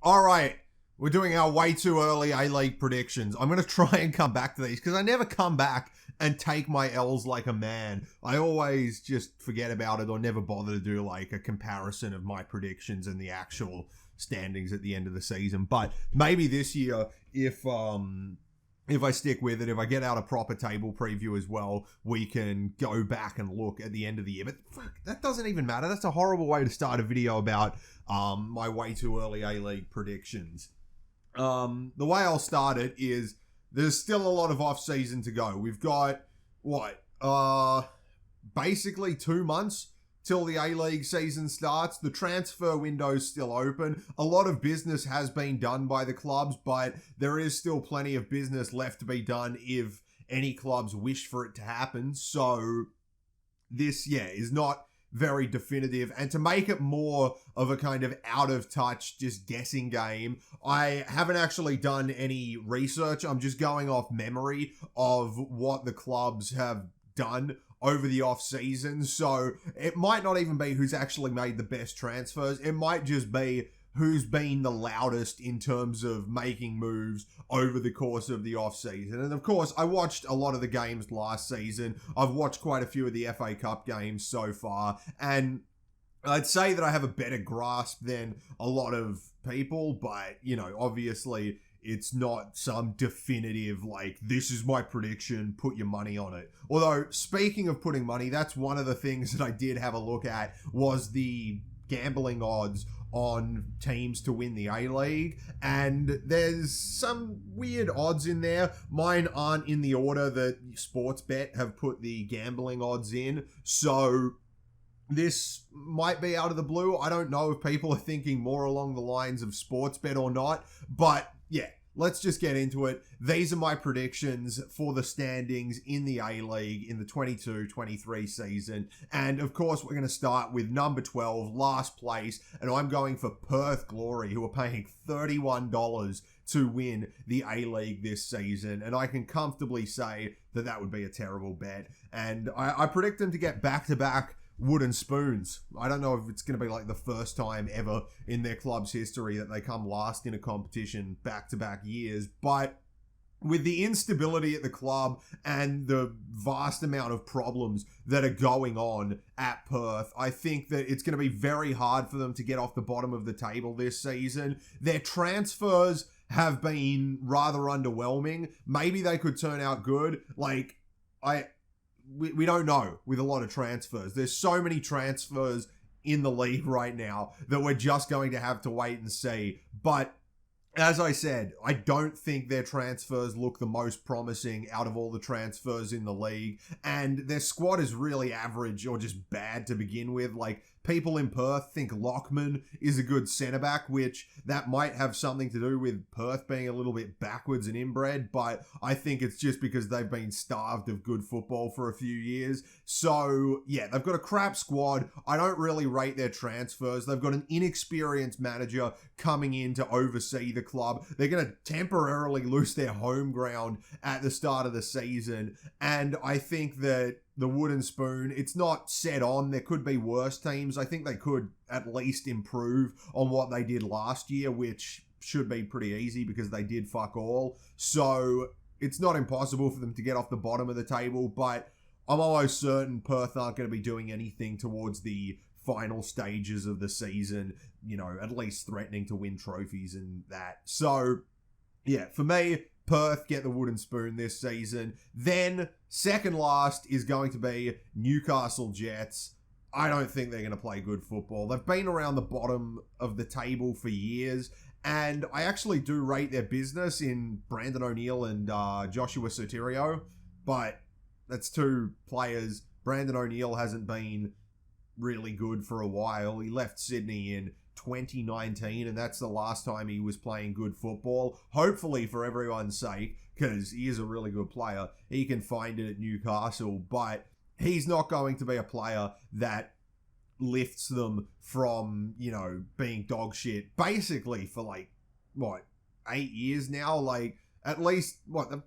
All right, we're doing our way too early A-League predictions. I'm going to try and come back to these because I never come back and take my L's like a man. I always just forget about it or never bother to do like a comparison of my predictions and the actual standings at the end of the season. But maybe this year, if I stick with it, if I get out a proper table preview as well, we can go back and look at the end of the year. But fuck, that doesn't even matter. That's a horrible way to start a video about my way too early A-League predictions. The way I'll start it is there's still a lot of off-season to go. We've got, basically 2 months till the A-League season starts. The transfer window's still open. A lot of business has been done by the clubs, but there is still plenty of business left to be done if any clubs wish for it to happen. So this, is not very definitive. And to make it more of a kind of out of touch, just guessing game, I haven't actually done any research. I'm just going off memory of what the clubs have done over the off season. So it might not even be who's actually made the best transfers. It might just be who's been the loudest in terms of making moves over the course of the off season. And of course, I watched a lot of the games last season. I've watched quite a few of the FA Cup games so far, and I'd say that I have a better grasp than a lot of people, but, obviously it's not some definitive, like, this is my prediction, put your money on it. Although, speaking of putting money, that's one of the things that I did have a look at, was the gambling odds on teams to win the A-League, and there's some weird odds in there. Mine aren't in the order that Sportsbet have put the gambling odds in, so this might be out of the blue. I don't know if people are thinking more along the lines of Sportsbet or not, but let's just get into it. These are my predictions for the standings in the A-League in the 22-23 season. And of course, we're going to start with number 12, last place. And I'm going for Perth Glory, who are paying $31 to win the A-League this season. And I can comfortably say that that would be a terrible bet. And I predict them to get back-to-back wooden spoons. I don't know if it's going to be like the first time ever in their club's history that they come last in a competition back-to-back years, but with the instability at the club and the vast amount of problems that are going on at Perth, I think that it's going to be very hard for them to get off the bottom of the table this season. Their transfers have been rather underwhelming. Maybe they could turn out good. We don't know with a lot of transfers. There's so many transfers in the league right now that we're just going to have to wait and see. But as I said, I don't think their transfers look the most promising out of all the transfers in the league. And their squad is really average or just bad to begin with. Like, people in Perth think Lockman is a good centre-back, which that might have something to do with Perth being a little bit backwards and inbred, but I think it's just because they've been starved of good football for a few years. So, they've got a crap squad. I don't really rate their transfers. They've got an inexperienced manager coming in to oversee the club. They're going to temporarily lose their home ground at the start of the season, and I think that the wooden spoon, it's not set on. There could be worse teams. I think they could at least improve on what they did last year, which should be pretty easy because they did fuck all. So it's not impossible for them to get off the bottom of the table, but I'm almost certain Perth aren't going to be doing anything towards the final stages of the season, at least threatening to win trophies and that. So, for me, Perth get the wooden spoon this season. Then, second last is going to be Newcastle Jets. I don't think they're going to play good football. They've been around the bottom of the table for years, and I actually do rate their business in Brandon O'Neill and Joshua Sotirio, but that's two players. Brandon O'Neill hasn't been really good for a while. He left Sydney in 2019, and that's the last time he was playing good football. Hopefully, for everyone's sake, because he is a really good player, he can find it at Newcastle, but he's not going to be a player that lifts them from, being dog shit basically for 8 years now. At least,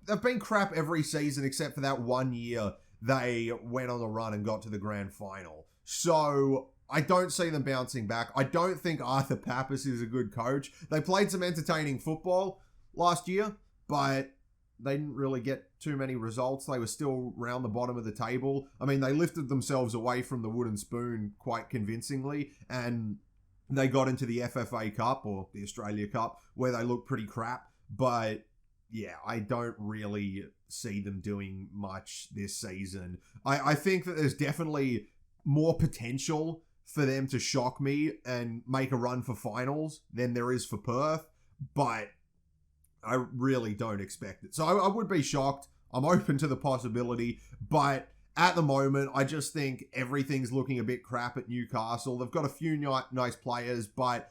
they've been crap every season except for that 1 year they went on the run and got to the grand final. So I don't see them bouncing back. I don't think Arthur Papas is a good coach. They played some entertaining football last year, but they didn't really get too many results. They were still round the bottom of the table. I mean, they lifted themselves away from the wooden spoon quite convincingly, and they got into the FFA Cup, or the Australia Cup, where they looked pretty crap. But yeah, I don't really see them doing much this season. I think that there's definitely more potential for them to shock me and make a run for finals than there is for Perth, but I really don't expect it. So I would be shocked. I'm open to the possibility, but at the moment, I just think everything's looking a bit crap at Newcastle. They've got a few nice players, but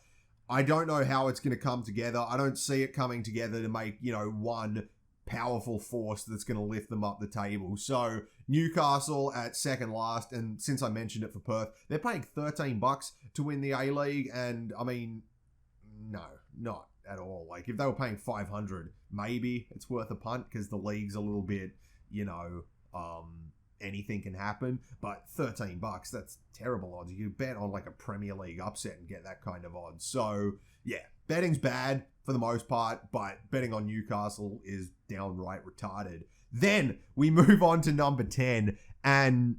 I don't know how it's going to come together. I don't see it coming together to make, one powerful force that's going to lift them up the table. So Newcastle at second last, and since I mentioned it for Perth, they're paying $13 to win the A-League, and I mean, no, not at all. Like, if they were paying 500, maybe it's worth a punt because the league's a little bit, anything can happen. But $13, that's terrible odds. You bet on like a Premier League upset and get that kind of odds. So yeah, betting's bad for the most part, but betting on Newcastle is downright retarded. Then we move on to number 10, and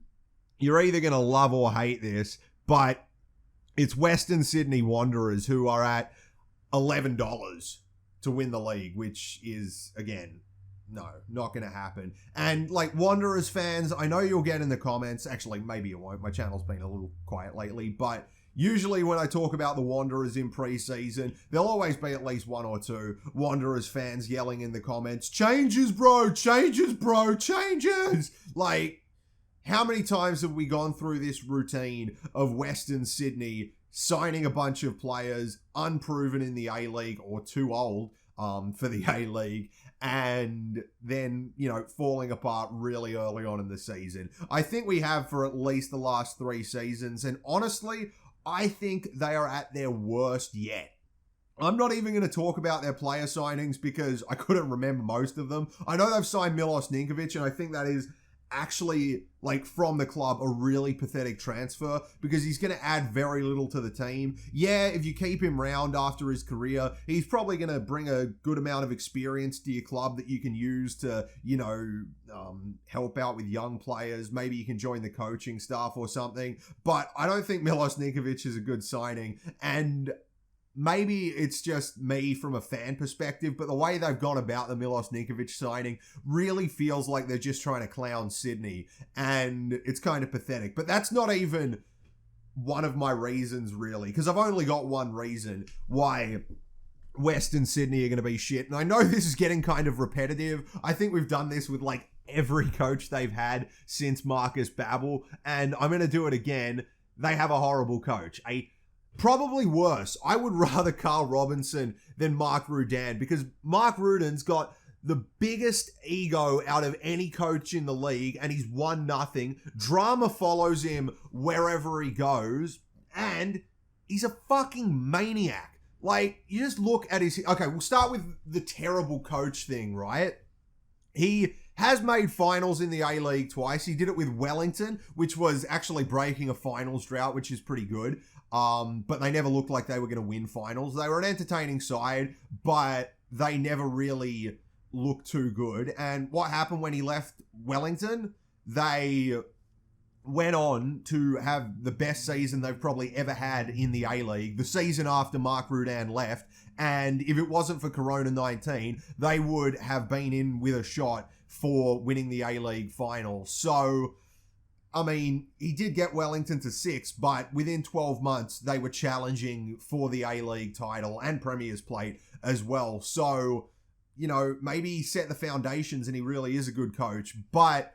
you're either going to love or hate this, but it's Western Sydney Wanderers, who are at $11 to win the league, which is, again, no, not going to happen. And like Wanderers fans, I know you'll get in the comments, actually maybe you won't, my channel's been a little quiet lately, but usually when I talk about the Wanderers in pre-season, there'll always be at least one or two Wanderers fans yelling in the comments, changes bro, changes bro, changes! Like, how many times have we gone through this routine of Western Sydney signing a bunch of players unproven in the A-League or too old for the A-League, and then, falling apart really early on in the season? I think we have for at least the last 3 seasons, and honestly, I think they are at their worst yet. I'm not even going to talk about their player signings because I couldn't remember most of them. I know they've signed Milos Ninkovic, and I think that is actually, like, from the club, a really pathetic transfer because he's going to add very little to the team. Yeah, if you keep him round after his career, he's probably going to bring a good amount of experience to your club that you can use to, help out with young players. Maybe you can join the coaching staff or something. But I don't think Milos Ninkovic is a good signing, and maybe it's just me from a fan perspective, but the way they've gone about the Milos Ninkovic signing really feels like they're just trying to clown Sydney, and it's kind of pathetic. But that's not even one of my reasons, really, because I've only got one reason why Western Sydney are going to be shit, and I know this is getting kind of repetitive. I think we've done this with, like, every coach they've had since Marcus Babbel, and I'm going to do it again. They have a horrible coach. Probably worse. I would rather Carl Robinson than Mark Rudan, because Mark Rudan's got the biggest ego out of any coach in the league, and he's won nothing. Drama follows him wherever he goes, and he's a fucking maniac. Like, you just look at his... Okay, we'll start with the terrible coach thing, right? He has made finals in the A-League twice. He did it with Wellington, which was actually breaking a finals drought, which is pretty good. But they never looked like they were going to win finals. They were an entertaining side, but they never really looked too good. And what happened when he left Wellington? They went on to have the best season they've probably ever had in the A-League, the season after Mark Rudan left. And if it wasn't for Corona-19, they would have been in with a shot for winning the A-League final. So, I mean, he did get Wellington to 6, but within 12 months, they were challenging for the A-League title and Premier's Plate as well. So, maybe he set the foundations and he really is a good coach, but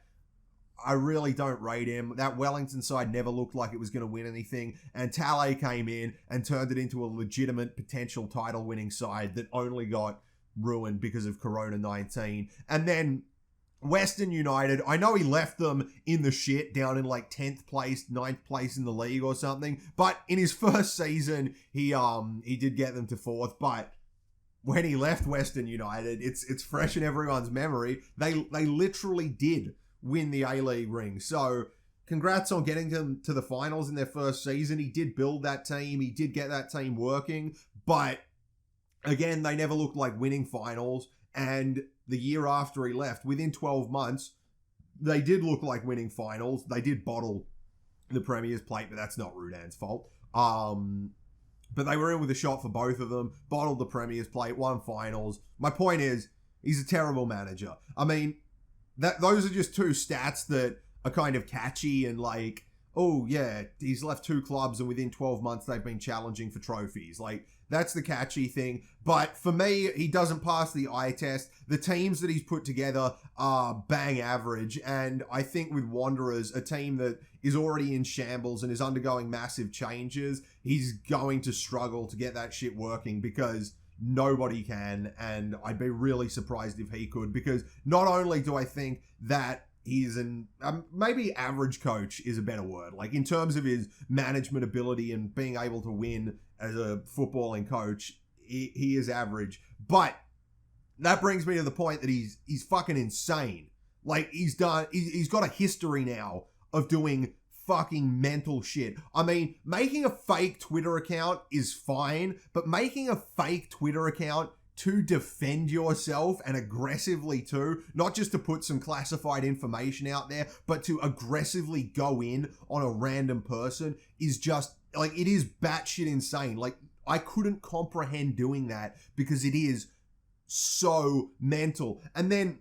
I really don't rate him. That Wellington side never looked like it was going to win anything, and Tale came in and turned it into a legitimate potential title-winning side that only got ruined because of Corona-19. And then Western United, I know he left them in the shit down in like 10th place, 9th place in the league or something, but in his first season, he did get them to 4th, but when he left Western United, it's fresh in everyone's memory. They literally did win the A-League ring. So congrats on getting them to the finals in their first season. He did build that team. He did get that team working. But again, they never looked like winning finals. And the year after he left, within 12 months, they did look like winning finals. They did bottle the Premier's plate, but that's not Rudan's fault. But they were in with a shot for both of them, bottled the Premier's plate, won finals. My point is, he's a terrible manager. I mean, those are just two stats that are kind of catchy and like, oh yeah, he's left 2 clubs and within 12 months they've been challenging for trophies. Like, that's the catchy thing. But for me, he doesn't pass the eye test. The teams that he's put together are bang average. And I think with Wanderers, a team that is already in shambles and is undergoing massive changes, he's going to struggle to get that shit working because nobody can. And I'd be really surprised if he could, because not only do I think that he's maybe average coach is a better word. Like, in terms of his management ability and being able to win as a footballing coach, he is average. But that brings me to the point that he's fucking insane. Like, he's got a history now of doing fucking mental shit. I mean, making a fake Twitter account is fine, but making a fake Twitter account to defend yourself, and aggressively too, not just to put some classified information out there, but to aggressively go in on a random person, is just, like, it is batshit insane. Like, I couldn't comprehend doing that because it is so mental. And then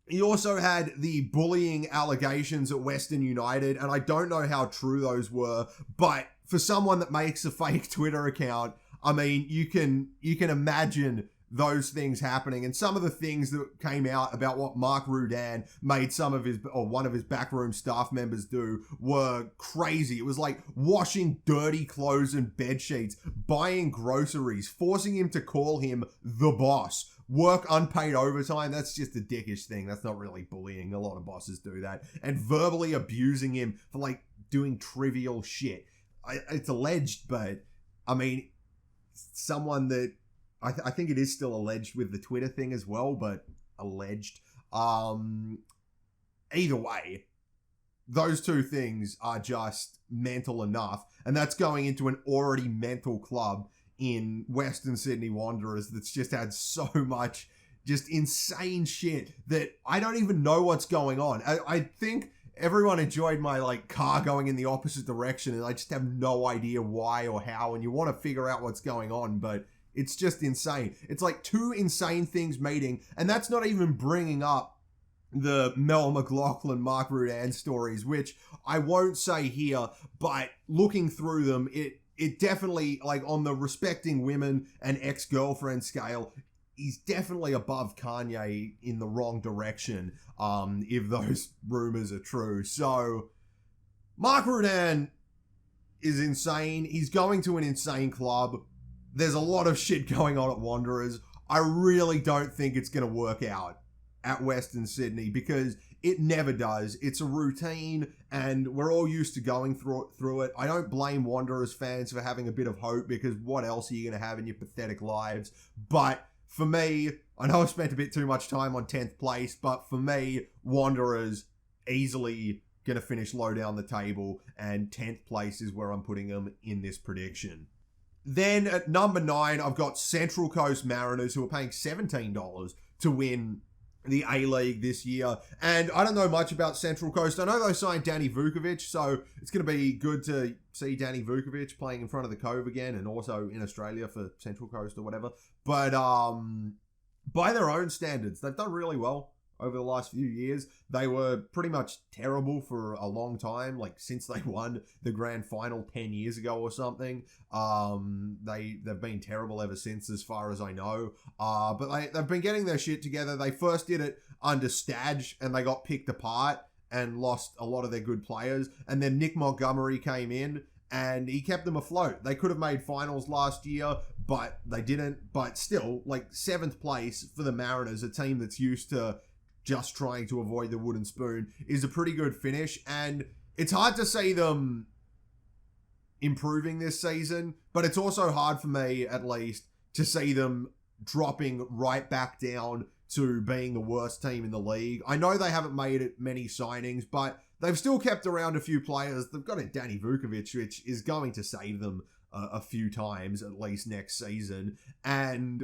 he also had the bullying allegations at Western United, and I don't know how true those were, but for someone that makes a fake Twitter account, I mean, you can imagine those things happening. And some of the things that came out about what Mark Rudan made one of his backroom staff members do were crazy. It was like washing dirty clothes and bed sheets, buying groceries, forcing him to call him the boss, work unpaid overtime. That's just a dickish thing. That's not really bullying. A lot of bosses do that. And verbally abusing him for like doing trivial shit. It's alleged, but I mean, someone that I think it is still alleged with the Twitter thing as well, but alleged. Either way, those two things are just mental enough. And that's going into an already mental club in Western Sydney Wanderers that's just had so much just insane shit that I don't even know what's going on. I think everyone enjoyed my like car going in the opposite direction, and I just have no idea why or how, and you want to figure out what's going on, but it's just insane. It's like 2 insane things meeting, and that's not even bringing up the Mel McLaughlin, Mark Rudan stories, which I won't say here, but looking through them, it definitely, like, on the respecting women and ex-girlfriend scale, he's definitely above Kanye in the wrong direction, if those rumors are true. So, Mark Rudan is insane. He's going to an insane club. There's a lot of shit going on at Wanderers. I really don't think it's going to work out at Western Sydney because it never does. It's a routine and we're all used to going through it. I don't blame Wanderers fans for having a bit of hope because what else are you going to have in your pathetic lives? But for me, I know I've spent a bit too much time on 10th place, but for me, Wanderers easily going to finish low down the table, and 10th place is where I'm putting them in this prediction. Then at number 9, I've got Central Coast Mariners, who are paying $17 to win the A-League this year. And I don't know much about Central Coast. I know they signed Danny Vukovic, so it's going to be good to see Danny Vukovic playing in front of the Cove again, and also in Australia for Central Coast or whatever. But by their own standards, they've done really well over the last few years. They were pretty much terrible for a long time, like since they won the grand final 10 years ago or something. They've been terrible ever since, as far as I know. But they've been getting their shit together. They first did it under Stadge, and they got picked apart and lost a lot of their good players. And then Nick Montgomery came in, and he kept them afloat. They could have made finals last year, but they didn't. But still, like 7th place for the Mariners, a team that's used to just trying to avoid the wooden spoon, is a pretty good finish. And it's hard to see them improving this season, but it's also hard for me, at least, to see them dropping right back down to being the worst team in the league. I know they haven't made it many signings, but they've still kept around a few players. They've got a Danny Vukovic, which is going to save them a few times, at least next season. And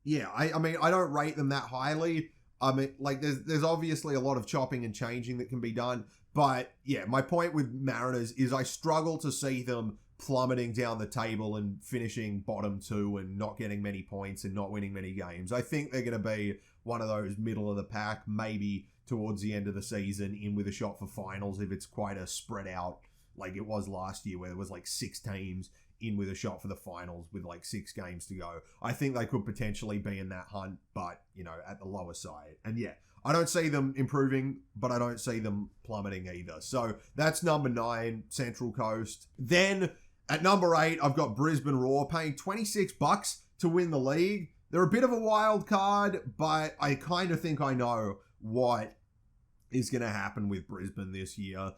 yeah, I mean, I don't rate them that highly. I mean, like, there's obviously a lot of chopping and changing that can be done. But yeah, my point with Mariners is I struggle to see them plummeting down the table and finishing bottom 2 and not getting many points and not winning many games. I think they're going to be one of those middle of the pack, maybe towards the end of the season, in with a shot for finals if it's quite a spread out like it was last year where there was like 6 teams in with a shot for the finals with like 6 games to go. I think they could potentially be in that hunt, but, you know, at the lower side. And yeah, I don't see them improving, but I don't see them plummeting either. So that's number 9, Central Coast. Then at number 8, I've got Brisbane Roar paying $26 to win the league. They're a bit of a wild card, but I kind of think I know what is going to happen with Brisbane this year.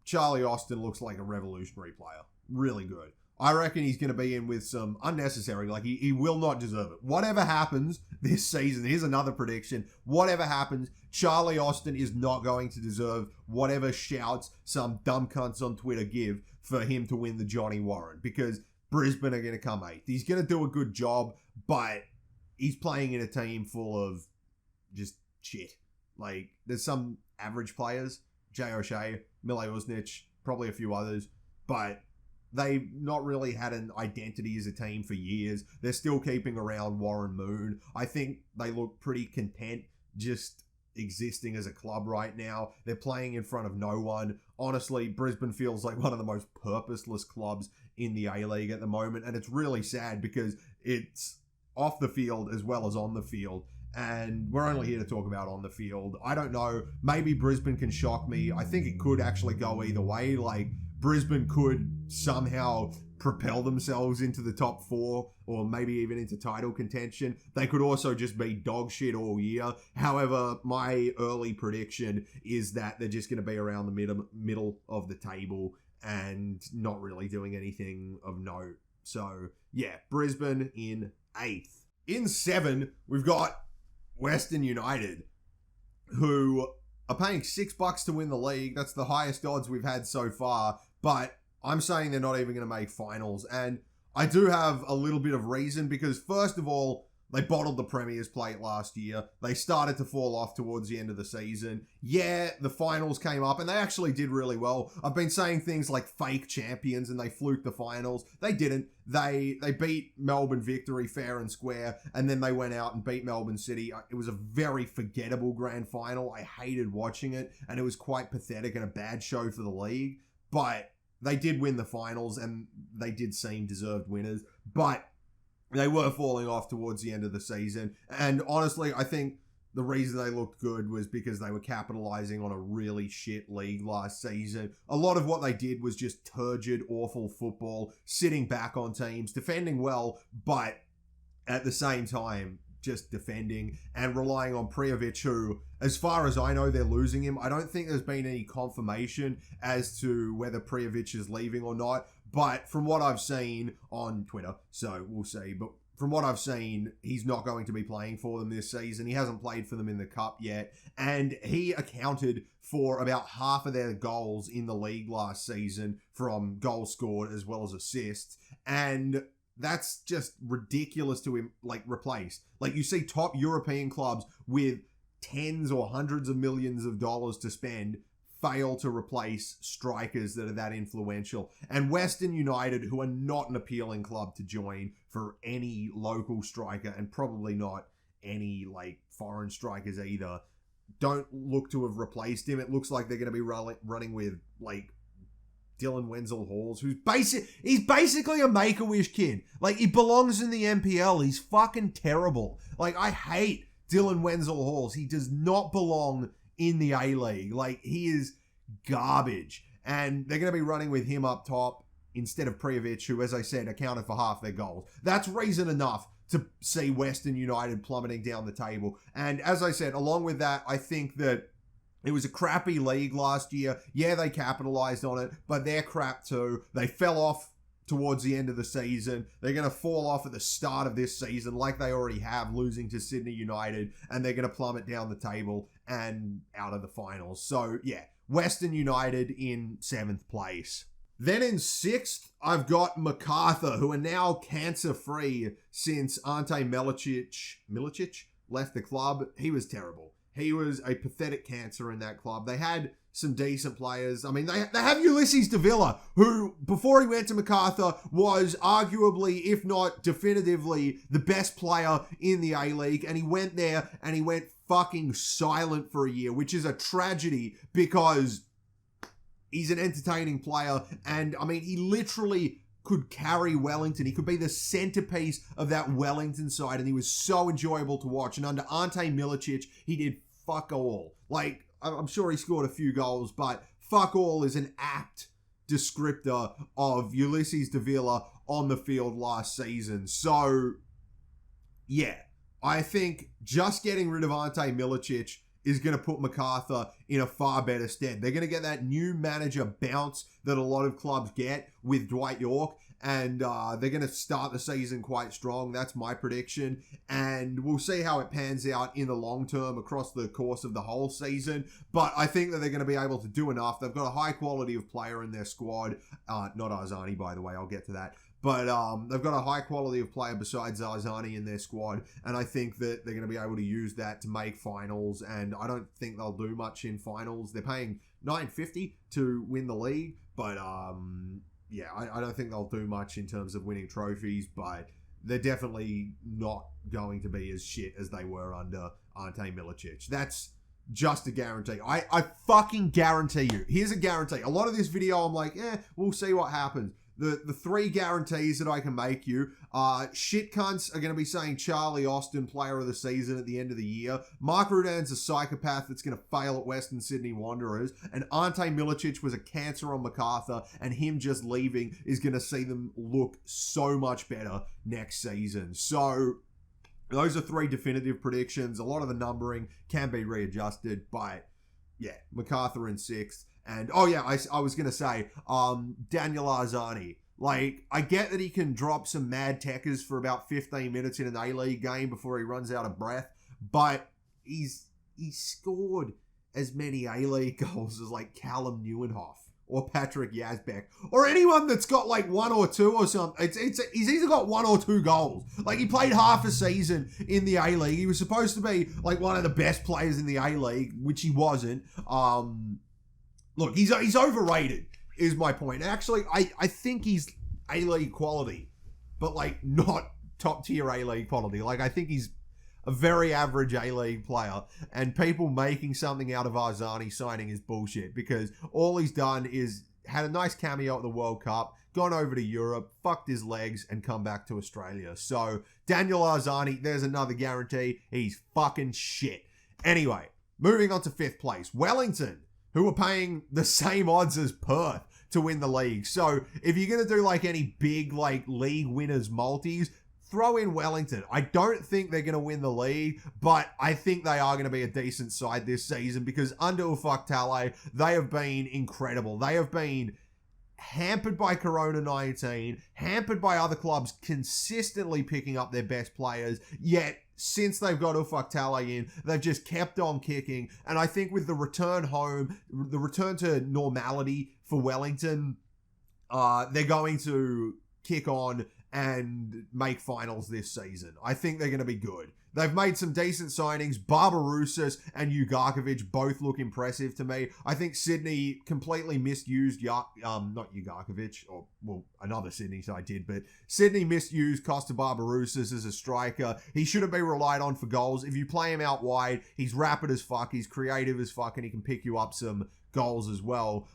Charlie Austin looks like a revolutionary player. Really good. I reckon he's going to be in with some unnecessary, like he will not deserve it. Whatever happens this season, here's another prediction. Whatever happens, Charlie Austin is not going to deserve whatever shouts some dumb cunts on Twitter give for him to win the Johnny Warren, because Brisbane are going to come 8th. He's going to do a good job, but he's playing in a team full of just shit. Like, there's some average players, Jay O'Shea, Mile Usnich, probably a few others, but they've not really had an identity as a team for years. They're still keeping around Warren Moon. I think they look pretty content just existing as a club right now. They're playing in front of no one. Honestly, Brisbane feels like one of the most purposeless clubs in the A-League at the moment, and it's really sad because it's off the field as well as on the field. And we're only here to talk about on the field. I don't know. Maybe Brisbane can shock me. I think it could actually go either way. Like, Brisbane could somehow propel themselves into the top 4 or maybe even into title contention. They could also just be dog shit all year. However, my early prediction is that they're just going to be around the middle of the table and not really doing anything of note. So, yeah, Brisbane in 8th. In 7, we've got Western United, who are paying $6 to win the league. That's the highest odds we've had so far, but I'm saying they're not even going to make finals. And I do have a little bit of reason because, first of all, they bottled the Premier's plate last year. They started to fall off towards the end of the season. Yeah, the finals came up and they actually did really well. I've been saying things like fake champions and they fluked the finals. They didn't. They beat Melbourne Victory fair and square, and then they went out and beat Melbourne City. It was a very forgettable grand final. I hated watching it, and it was quite pathetic and a bad show for the league. But they did win the finals, and they did seem deserved winners. But they were falling off towards the end of the season. And honestly, I think the reason they looked good was because they were capitalizing on a really shit league last season. A lot of what they did was just turgid, awful football, sitting back on teams, defending well, but at the same time, just defending and relying on Prijovic, who, as far as I know, they're losing him. I don't think there's been any confirmation as to whether Prijovic is leaving or not. But from what I've seen on Twitter, so we'll see. But from what I've seen, he's not going to be playing for them this season. He hasn't played for them in the Cup yet. And he accounted for about half of their goals in the league last season from goals scored as well as assists. And that's just ridiculous to replace. Like, you see top European clubs with tens or hundreds of millions of dollars to spend fail to replace strikers that are that influential. And Western United, who are not an appealing club to join for any local striker, and probably not any foreign strikers either, don't look to have replaced him. It looks like they're going to be running with Dylan Wenzel-Halls, he's basically a Make-A-Wish kid. He belongs in the NPL. He's fucking terrible. I hate Dylan Wenzel-Halls. He does not belong in the A-League. He is garbage. And they're going to be running with him up top instead of Prijovic, who, as I said, accounted for half their goals. That's reason enough to see Western United plummeting down the table. And as I said, along with that, I think that it was a crappy league last year. Yeah, they capitalized on it, but they're crap too. They fell off towards the end of the season. They're going to fall off at the start of this season like they already have, losing to Sydney United, and they're going to plummet down the table and out of the finals. So, yeah, Western United in 7th place. Then in 6th, I've got MacArthur, who are now cancer-free since Ante Milicic left the club. He was terrible. He was a pathetic cancer in that club. They had some decent players. I mean, they have Ulysses Davila, who, before he went to MacArthur, was arguably, if not definitively, the best player in the A-League. And he went there and he went fucking silent for a year, which is a tragedy because he's an entertaining player. And, I mean, he literally could carry Wellington. He could be the centerpiece of that Wellington side, and he was so enjoyable to watch. And under Ante Milicic, he did fuck all. Like, I'm sure he scored a few goals, but fuck all is an apt descriptor of Ulysses Davila on the field last season. So, yeah, I think just getting rid of Ante Milicic is going to put MacArthur in a far better stead. They're going to get that new manager bounce that a lot of clubs get with Dwight York, and they're going to start the season quite strong. That's my prediction, and we'll see how it pans out in the long term across the course of the whole season, but I think that they're going to be able to do enough. They've got a high quality of player in their squad, not Arzani, by the way, I'll get to that. But they've got a high quality of player besides Arzani in their squad, and I think that they're going to be able to use that to make finals, and I don't think they'll do much in finals. They're paying $950 to win the league, but yeah, I don't think they'll do much in terms of winning trophies, but they're definitely not going to be as shit as they were under Ante Milicic. That's just a guarantee. I fucking guarantee you. Here's a guarantee. A lot of this video, I'm like, we'll see what happens. The 3 guarantees that I can make you, shit cunts are going to be saying Charlie Austin, player of the season at the end of the year. Mark Rudan's a psychopath that's going to fail at Western Sydney Wanderers. And Ante Milicic was a cancer on MacArthur, and him just leaving is going to see them look so much better next season. So those are 3 definitive predictions. A lot of the numbering can be readjusted, but yeah, MacArthur in 6th. And, oh yeah, I was going to say, Daniel Arzani. Like, I get that he can drop some mad techers for about 15 minutes in an A-League game before he runs out of breath, but he's scored as many A-League goals as, like, Callum Neuenhoff or Patrick Yazbek or anyone that's got, like, 1 or 2 or something. He's either got 1 or 2 goals. Like, he played half a season in the A-League. He was supposed to be, like, one of the best players in the A-League, which he wasn't. Look, he's overrated, is my point. Actually, I think he's A-League quality, but, like, not top-tier A-League quality. Like, I think he's a very average A-League player, and people making something out of Arzani signing is bullshit, because all he's done is had a nice cameo at the World Cup, gone over to Europe, fucked his legs, and come back to Australia. So, Daniel Arzani, there's another guarantee. He's fucking shit. Anyway, moving on to 5th place. Wellington, who are paying the same odds as Perth to win the league. So if you're going to do like any big like league winners multis, throw in Wellington. I don't think they're going to win the league, but I think they are going to be a decent side this season because under Ufuk Talay, they have been incredible. They have been hampered by Corona-19, hampered by other clubs consistently picking up their best players, yet since they've got Ufuk Talay in, they've just kept on kicking. And I think with the return home, the return to normality for Wellington, they're going to kick on and make finals this season. I think they're going to be good. They've made some decent signings. Barbarouses and Ugarkovic both look impressive to me. I think Sydney completely misused, not Ugarkovic, or, well, another Sydney side did, but Sydney misused Costa Barbarouses as a striker. He shouldn't be relied on for goals. If you play him out wide, he's rapid as fuck, he's creative as fuck, and he can pick you up some goals as well.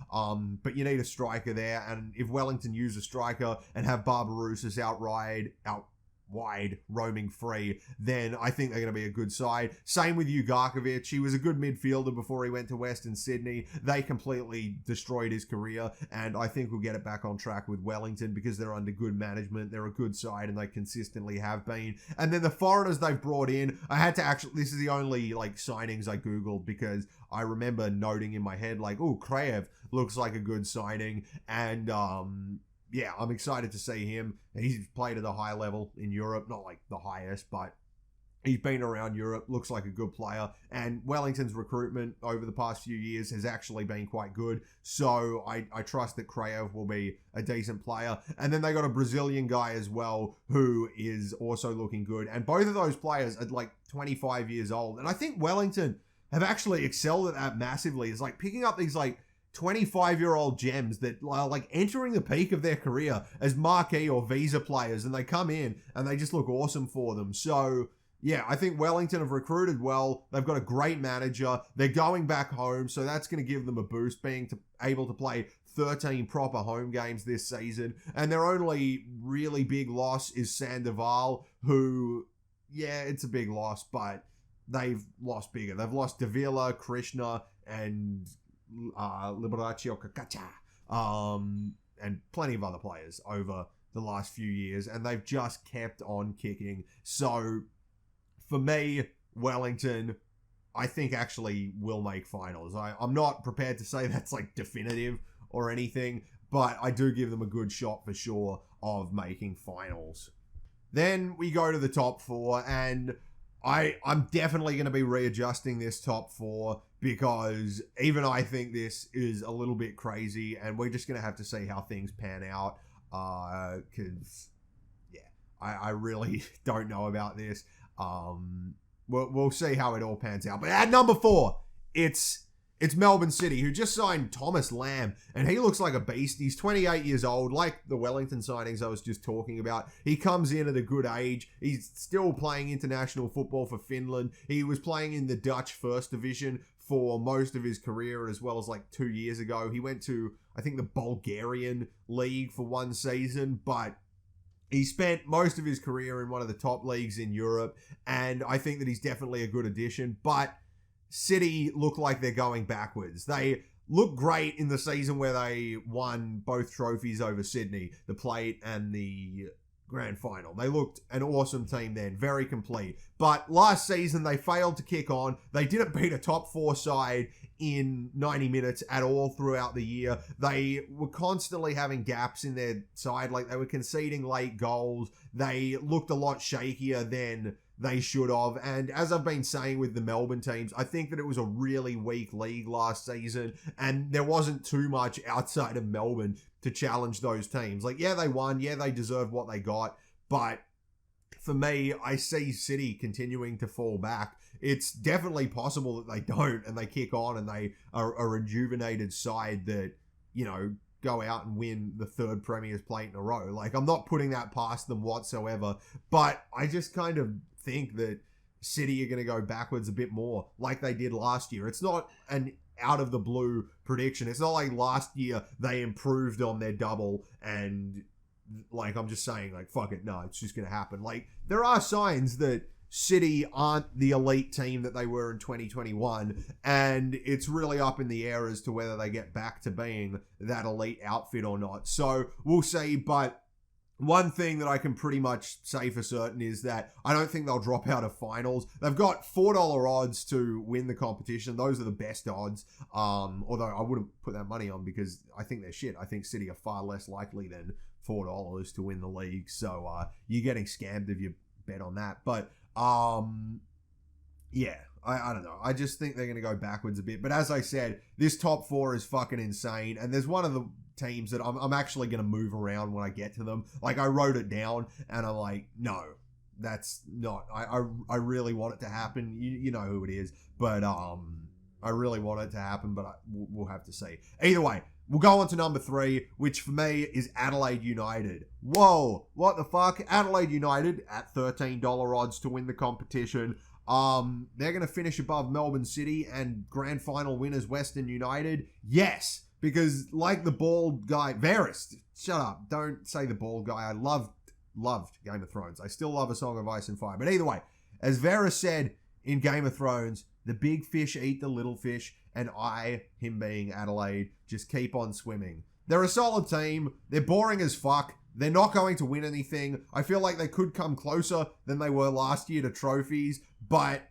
But you need a striker there, and if Wellington use a striker and have Barbarouses out wide, roaming free, then I think they're going to be a good side. Same with Ugarkovic. He was a good midfielder before he went to Western Sydney. They completely destroyed his career, and I think we'll get it back on track with Wellington because they're under good management. They're a good side, and they consistently have been. And then the foreigners they've brought in, this is the only like signings I Googled because I remember noting in my head like, oh, Kraev looks like a good signing, and yeah, I'm excited to see him. He's played at a high level in Europe, not like the highest, but he's been around Europe, looks like a good player, and Wellington's recruitment over the past few years has actually been quite good, so I trust that Kraev will be a decent player. And then they got a Brazilian guy as well who is also looking good, and both of those players are like 25 years old, and I think Wellington have actually excelled at that massively. It's like picking up these like 25-year-old gems that are like entering the peak of their career as marquee or visa players, and they come in and they just look awesome for them. So yeah, I think Wellington have recruited well. They've got a great manager. They're going back home, so that's going to give them a boost, being able to play 13 proper home games this season. And their only really big loss is Sandoval, who, yeah, it's a big loss, but they've lost bigger. They've lost Davila, Krishna, and Liberacio Kakacha, and plenty of other players over the last few years, and they've just kept on kicking. So for me, Wellington, I think actually will make finals. I'm not prepared to say that's like definitive or anything, but I do give them a good shot for sure of making finals. Then we go to the top four, and I'm definitely going to be readjusting this top four because even I think this is a little bit crazy, and we're just going to have to see how things pan out because, yeah, I really don't know about this. We'll see how it all pans out. But at number 4, it's Melbourne City, who just signed Thomas Lamb, and he looks like a beast. He's 28 years old, like the Wellington signings I was just talking about. He comes in at a good age. He's still playing international football for Finland. He was playing in the Dutch First Division for most of his career, as well as like 2 years ago. He went to, I think, the Bulgarian league for one season, but he spent most of his career in one of the top leagues in Europe, and I think that he's definitely a good addition. But City look like they're going backwards. They look great in the season where they won both trophies over Sydney, the plate and the grand final. They looked an awesome team then, very complete. But last season, they failed to kick on. They didn't beat a top 4 side in 90 minutes at all throughout the year. They were constantly having gaps in their side, like they were conceding late goals. They looked a lot shakier than they should have. And as I've been saying with the Melbourne teams, I think that it was a really weak league last season, and there wasn't too much outside of Melbourne to challenge those teams. Like, yeah, they won. Yeah, they deserved what they got. But for me, I see City continuing to fall back. It's definitely possible that they don't, and they kick on, and they are a rejuvenated side that, you know, go out and win the 3rd Premier's plate in a row. Like, I'm not putting that past them whatsoever, but I just kind of think that City are going to go backwards a bit more like they did last year. It's not an out of the blue prediction. It's not like last year they improved on their double and like I'm just saying like fuck it, no, it's just going to happen. Like, there are signs that City aren't the elite team that they were in 2021, and it's really up in the air as to whether they get back to being that elite outfit or not. So we'll see, but one thing that I can pretty much say for certain is that I don't think they'll drop out of finals. They've got $4 odds to win the competition. Those are the best odds. Although I wouldn't put that money on because I think they're shit. I think City are far less likely than $4 to win the league. So you're getting scammed if you bet on that. But yeah, I don't know. I just think they're going to go backwards a bit. But as I said, this top 4 is fucking insane. And there's one of the teams that I'm actually going to move around when I get to them. Like, I wrote it down and I'm like, no, that's not, I really want it to happen. You know who it is, but I really want it to happen, but we'll have to see. Either way, we'll go on to number 3, which for me is Adelaide United. Whoa, what the fuck? Adelaide United at $13 odds to win the competition. They're going to finish above Melbourne City and grand final winners Western United. Yes, because like the bald guy, Varys, shut up, don't say the bald guy. I loved Game of Thrones. I still love A Song of Ice and Fire. But either way, as Varys said in Game of Thrones, the big fish eat the little fish, and him being Adelaide, just keep on swimming. They're a solid team. They're boring as fuck. They're not going to win anything. I feel like they could come closer than they were last year to trophies, but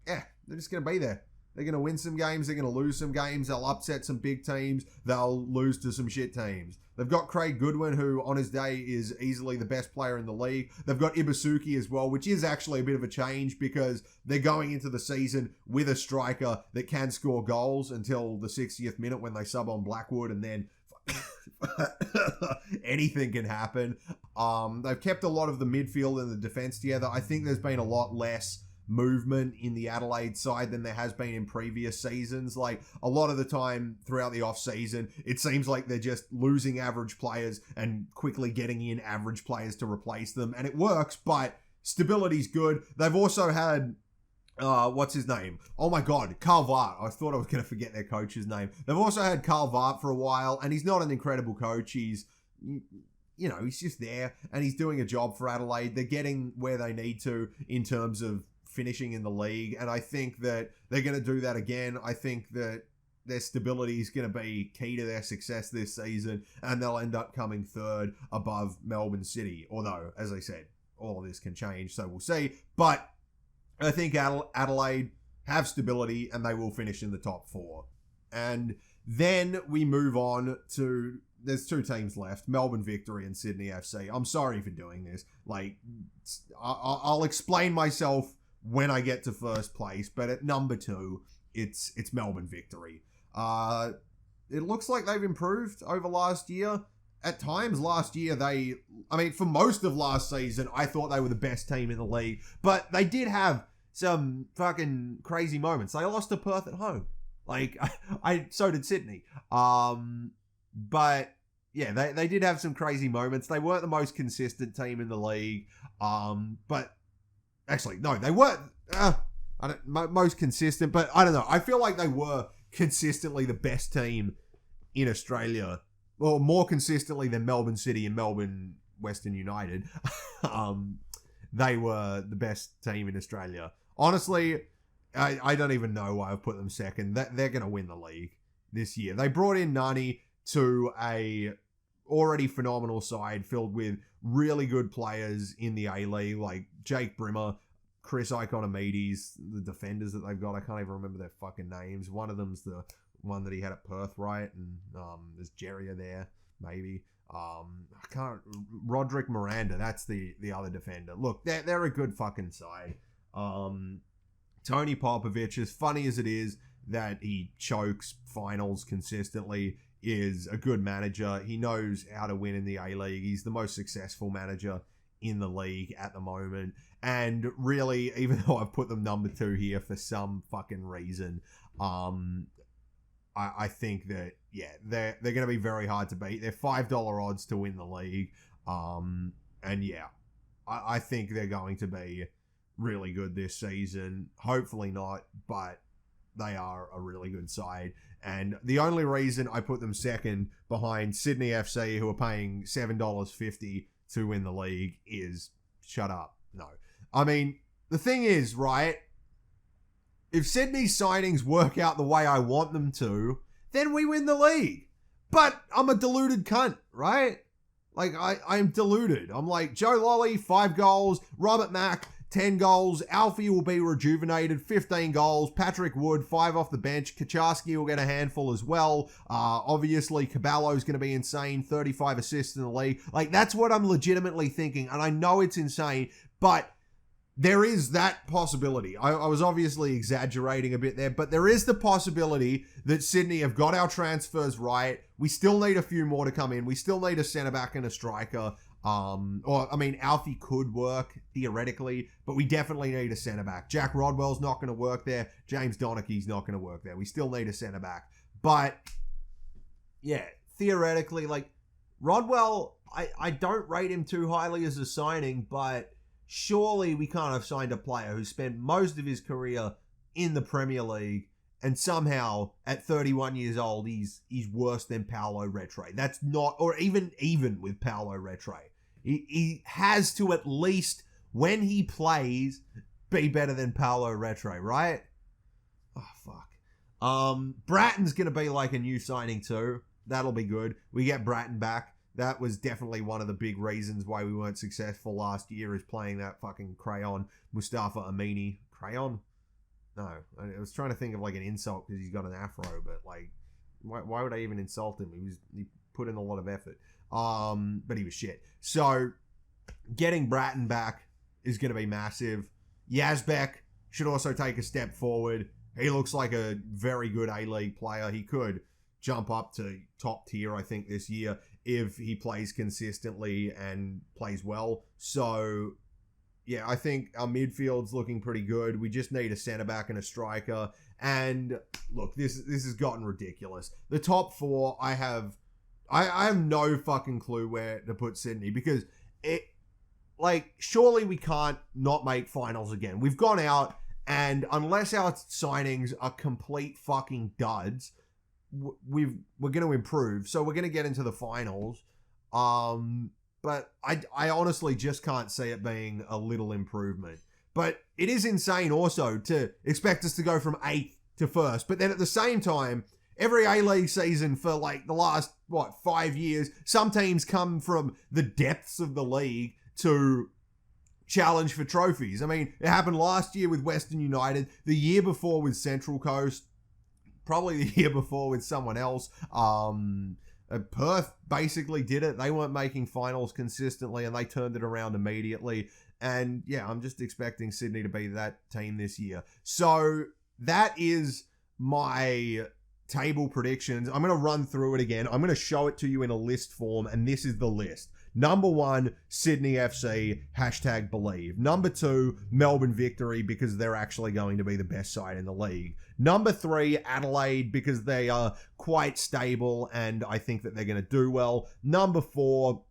yeah, they're just going to be there. They're going to win some games. They're going to lose some games. They'll upset some big teams. They'll lose to some shit teams. They've got Craig Goodwin, who on his day is easily the best player in the league. They've got Ibasuki as well, which is actually a bit of a change because they're going into the season with a striker that can score goals until the 60th minute when they sub on Blackwood, and then anything can happen. They've kept a lot of the midfield and the defense together. I think there's been a lot less movement in the Adelaide side than there has been in previous seasons. Like, a lot of the time throughout the off season, it seems like they're just losing average players and quickly getting in average players to replace them, and it works, but stability's good. They've also had what's his name? Oh my God, Carl Vart. I thought I was going to forget their coach's name. They've also had Carl Vart for a while, and he's not an incredible coach. He's, you know, he's just there, and he's doing a job for Adelaide. They're getting where they need to in terms of finishing in the league, and I think that they're going to do that again. I think that their stability is going to be key to their success this season, and they'll end up coming third above Melbourne City. Although, as I said, all of this can change, so we'll see. But I think Adelaide have stability, and they will finish in the top four. And then we move on to, there's two teams left, Melbourne Victory and Sydney FC. I'm sorry for doing this. Like, I'll explain myself when I get to first place, but at number 2, it's Melbourne Victory. It looks like they've improved over last year. At times last year, for most of last season, I thought they were the best team in the league, but they did have some fucking crazy moments. They lost to Perth at home. Like, so did Sydney. But yeah, they did have some crazy moments. They weren't the most consistent team in the league. But actually, no, they weren't most consistent, but I don't know. I feel like they were consistently the best team in Australia. Well, more consistently than Melbourne City and Melbourne Western United. They were the best team in Australia. Honestly, I don't even know why I've put them second. They're going to win the league this year. They brought in Nani to a already phenomenal side filled with really good players in the A-League, like Jake Brimmer, Chris Ikonomidis, the defenders that they've got. I can't even remember their fucking names. One of them's the one that he had at Perth, right? And there's Jerry there, maybe. Roderick Miranda, that's the other defender. Look, they're a good fucking side. Tony Popovich, as funny as it is that he chokes finals consistently, is a good manager. He knows how to win in the A-League. He's the most successful manager in the league at the moment. And really, even though I've put them number 2 here for some fucking reason, I think that, yeah, they're going to be very hard to beat. They're $5 odds to win the league. And yeah, I think they're going to be really good this season. Hopefully not, but they are a really good side. And the only reason I put them second behind Sydney FC, who are paying $7.50 to win the league, is shut up. No. I mean, the thing is, right, if Sydney's signings work out the way I want them to, then we win the league. But I'm a deluded cunt, right? Like, I'm deluded. I'm like, Joe Lolly, 5 goals. Robert Mack, 10 goals. Alfie will be rejuvenated, 15 goals. Patrick Wood, 5 off the bench. Kaczarski will get a handful as well. Obviously, Caballo's going to be insane, 35 assists in the league. Like, that's what I'm legitimately thinking, and I know it's insane, but there is that possibility. I was obviously exaggerating a bit there, but there is the possibility that Sydney have got our transfers right. We still need a few more to come in. We still need a centre-back and a striker. Alfie could work, theoretically, but we definitely need a centre-back. Jack Rodwell's not going to work there. James Donachie's not going to work there. We still need a centre-back. But, yeah, theoretically, like, Rodwell, I don't rate him too highly as a signing, but surely we can't have signed a player who spent most of his career in the Premier League and somehow at 31 years old he's worse than Paolo Retre. That's not, or even with Paolo Retre. He has to at least, when he plays, be better than Paolo Retre, right? Oh, fuck. Bratton's going to be like a new signing too. That'll be good. We get Bratton back. That was definitely one of the big reasons why we weren't successful last year, is playing that fucking crayon Mustafa Amini. Crayon? No, I was trying to think of like an insult because he's got an afro, but like, why would I even insult him? He put in a lot of effort. But he was shit. So getting Bratton back is going to be massive. Yazbek should also take a step forward. He looks like a very good A-League player. He could jump up to top tier, I think, this year if he plays consistently and plays well. So, yeah, I think our midfield's looking pretty good. We just need a centre-back and a striker. And, look, this has gotten ridiculous. The top four, I have no fucking clue where to put Sydney because surely we can't not make finals again. We've gone out, and unless our signings are complete fucking duds, we're going to improve. So we're going to get into the finals. But I honestly just can't see it being a little improvement. But it is insane also to expect us to go from 8th to 1st. But then at the same time, every A-League season for like the last, 5 years, some teams come from the depths of the league to challenge for trophies. I mean, it happened last year with Western United, the year before with Central Coast, probably the year before with someone else. Perth basically did it. They weren't making finals consistently and they turned it around immediately. And yeah, I'm just expecting Sydney to be that team this year. So that is my table predictions. I'm going to run through it again. I'm going to show it to you in a list form, and this is the list. Number 1, Sydney FC, #believe. Number 2, Melbourne Victory, because they're actually going to be the best side in the league. Number 3, Adelaide, because they are quite stable, and I think that they're going to do well. Number 4,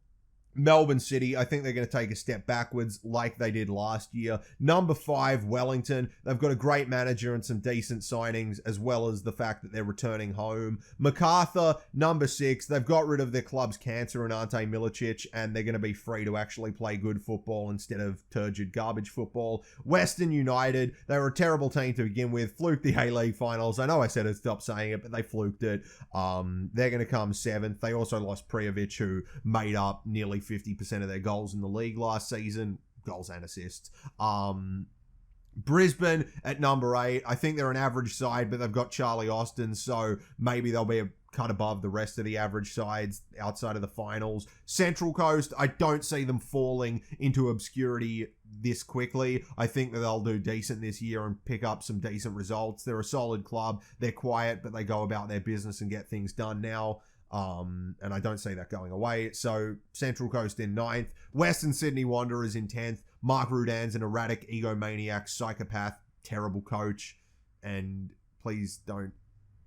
Melbourne City, I think they're going to take a step backwards like they did last year. Number 5, Wellington. They've got a great manager and some decent signings, as well as the fact that they're returning home. MacArthur, number 6. They've got rid of their club's cancer and Ante Milicic, and they're going to be free to actually play good football instead of turgid garbage football. Western United, they were a terrible team to begin with. Fluked the A-League finals. I know I said I'd stop saying it, but they fluked it. They're going to come 7th. They also lost Prijovic, who made up nearly 50% of their goals in the league last season, goals and assists. Brisbane at number 8. I think they're an average side, but they've got Charlie Austin, so maybe they'll be a cut above the rest of the average sides outside of the finals. Central Coast, I don't see them falling into obscurity this quickly. I think that they'll do decent this year and pick up some decent results. They're a solid club. They're quiet, but they go about their business and get things done now. And I don't see that going away. So Central Coast in 9th. Western Sydney Wanderers in 10th. Mark Rudan's an erratic egomaniac, psychopath, terrible coach. And please don't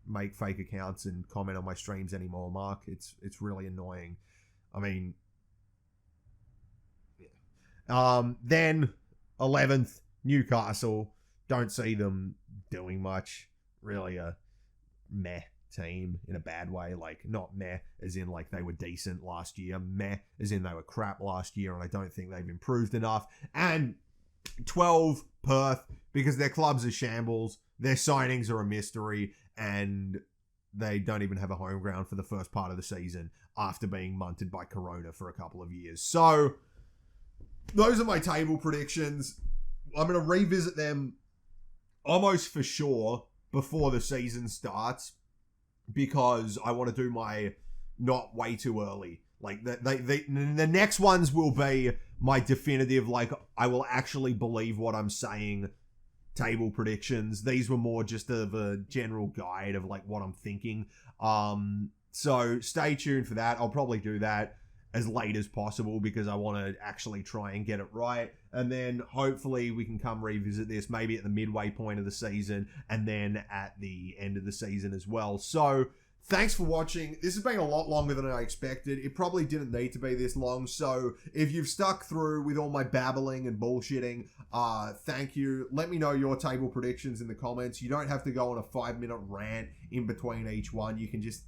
make fake accounts and comment on my streams anymore, Mark. It's really annoying. I mean, yeah. Then 11th, Newcastle. Don't see them doing much. Really a meh team in a bad way. Like, not meh as in like they were decent last year, meh as in they were crap last year, and I don't think they've improved enough. And 12, Perth, because their clubs are shambles, their signings are a mystery, and they don't even have a home ground for the first part of the season after being munted by Corona for a couple of years. So those are my table predictions. I'm going to revisit them almost for sure before the season starts, because I want to do my not way too early. Like, the next ones will be my definitive, like, I will actually believe what I'm saying table predictions. These were more just of a general guide of, like, what I'm thinking. So stay tuned for that. I'll probably do that as late as possible because I want to actually try and get it right. And then hopefully we can come revisit this maybe at the midway point of the season and then at the end of the season as well. So thanks for watching. This has been a lot longer than I expected. It probably didn't need to be this long. So if you've stuck through with all my babbling and bullshitting, thank you. Let me know your table predictions in the comments. You don't have to go on a 5-minute rant in between each one. You can just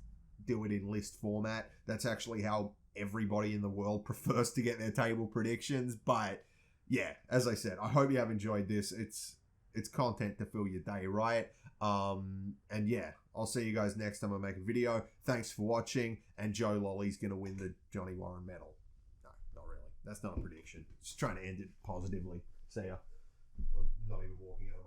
do it in list format. That's actually how everybody in the world prefers to get their table predictions. But yeah, as I said, I hope you have enjoyed this. It's content to fill your day, right? And yeah, I'll see you guys next time I make a video. Thanks for watching, and Joe Lolly's gonna win the Johnny Warren medal. No, not really. That's not a prediction. Just trying to end it positively. See ya. I'm not even walking out.